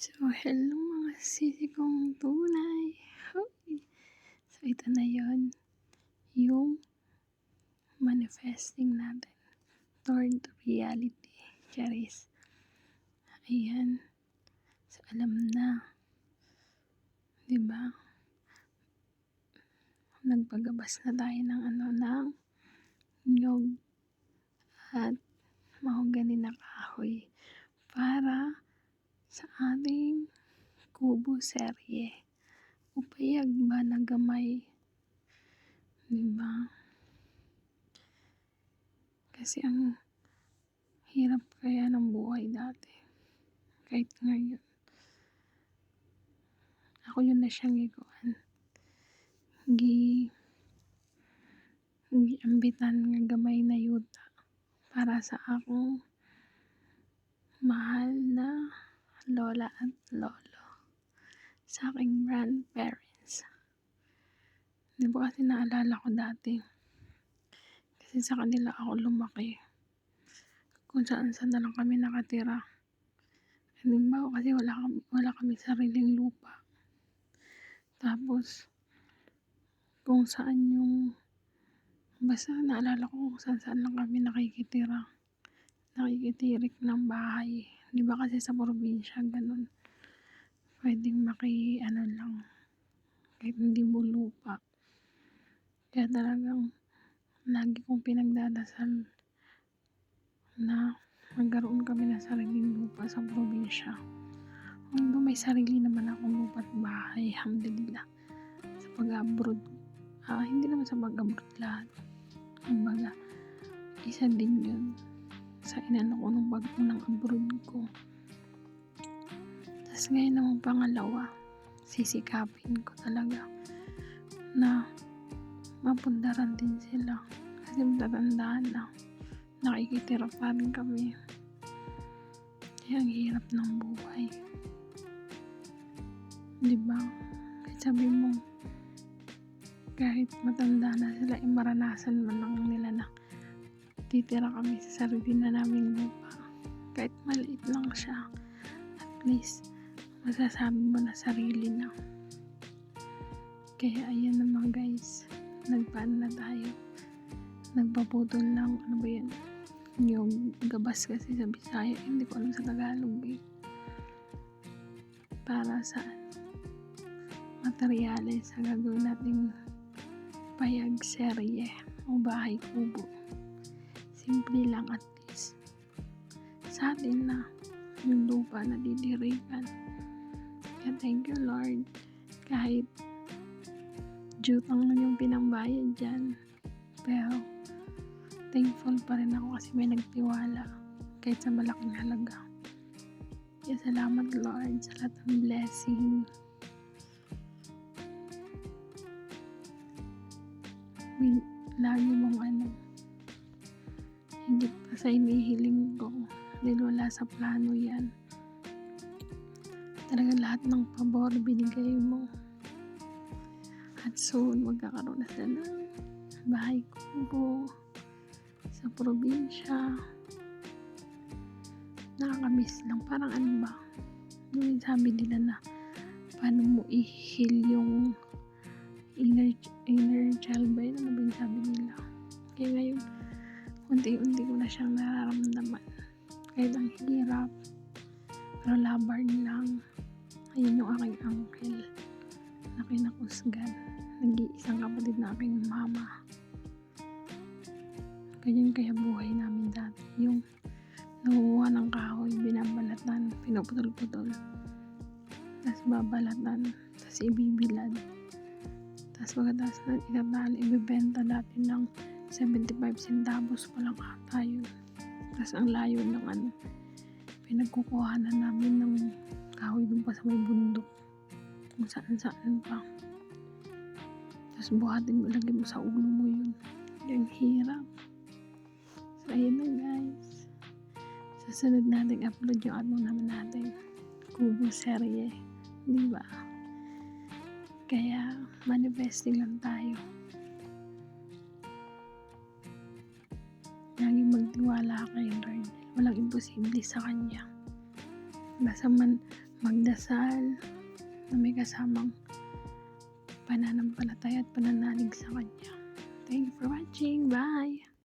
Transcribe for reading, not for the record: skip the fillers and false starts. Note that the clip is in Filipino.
So, hello mga sisi kong tunay. Hoy! So, ito na yon yung manifesting natin toward reality. Charis. Ayan. So, alam na. Diba? Nagpagabas na tayo ng ng nyog at mahogany na kahoy para sa ating kubo serye. Upayag ba na gamay? Diba? Kasi ang hirap kaya ng buhay dati. Kahit ngayon. Ako yun na siyang ikuan. Ambitan nga gamay na yuta para sa akong mahal na lola at lolo. Sa aking grandparents. Di ba kasi naalala ko dati. Kasi sa kanila ako lumaki. Kung saan na lang kami nakatira. Halimbawa kasi wala kami sariling lupa. Tapos, kung saan basta naalala ko kung saan lang kami nakikitirik ng bahay. Di ba kasi sa probinsya, ganun. Pwedeng lang, kahit hindi mo lupa. Kaya talagang, lagi kong pinagdadasal na magkaroon kami ng sariling lupa sa probinsya. Although may sarili naman akong lupa at bahay, alhamdulillah. Sa pag-abroad, hindi naman sa pag-abroad lahat. Kumbaga, isa din yun sa inano ko nung unang abroad ko. Tapos ngayon naman pangalawa, sisikapin ko talaga na mapundaran din sila. Kasi matatandaan na, nakikitira pa rin kami. Kaya ang hirap ng buhay. Diba? Kahit sabi mo, kahit matanda na sila, maranasan man lang nila na titira kami sa sarili na naming lupa. Kahit maliit lang siya, at least masasabi mo na sarili na. Kaya ayan naman guys, nagpaan na tayo. Nagpaputol lang, ano ba yan? Yung gabas kasi sa Bisaya, hindi ko alam sa Tagalog eh. Para sa materyales sa gagawin nating payag serye o bahay kubo. Simple lang at least. Sa atin na yung lupa na didirikan. Kaya thank you Lord. Kahit jutang lang yung pinambayad dyan. Pero thankful pa rin ako kasi may nagtiwala kahit sa malaking halaga. Kaya salamat Lord sa lahat ng blessing. Lagi mong higit pa sa inihiling ko dahil wala sa plano yan. Talaga lahat ng pabor binigay mo. At soon magkakaroon na sila ng bahay kubo sa probinsya. Nakakamiss lang. Parang ba? Yung sabi nila na paano mo i-heal yung inner child ba yun? Ano ba yung sabi nila? Kaya ngayon, unti-unti ko na siyang nararamdaman. Kahit ang hirap. Pero laban lang. Ayun yung aking uncle na kinakusgan. Nag-iisang kapatid na aking mama. Ganyan kaya buhay namin dati. Yung nakukuha ng kahoy, binabalatan, pinuputol-putol. Tapos babalatan, tapos ibibilad. Tapos pagkatapos na itatali, ibibenta dati ng 75 centavos pa lang ata yun. Tapos ang layo ng pinagkukuhanan namin ng kahoy dun pa sa may bundok. Kung saan pa. Tapos buhatin mo, lagay mo sa ulo mo yun. Yung hirap. So ayun na guys. Susunod natin upload yung naman natin. Kubo serye. Diba? Kaya manifesting lang tayo. Laging magtiwala kay Lord. Walang imposible sa Kanya. Basta magdasal na may kasamang pananampalataya at pananalig sa Kanya.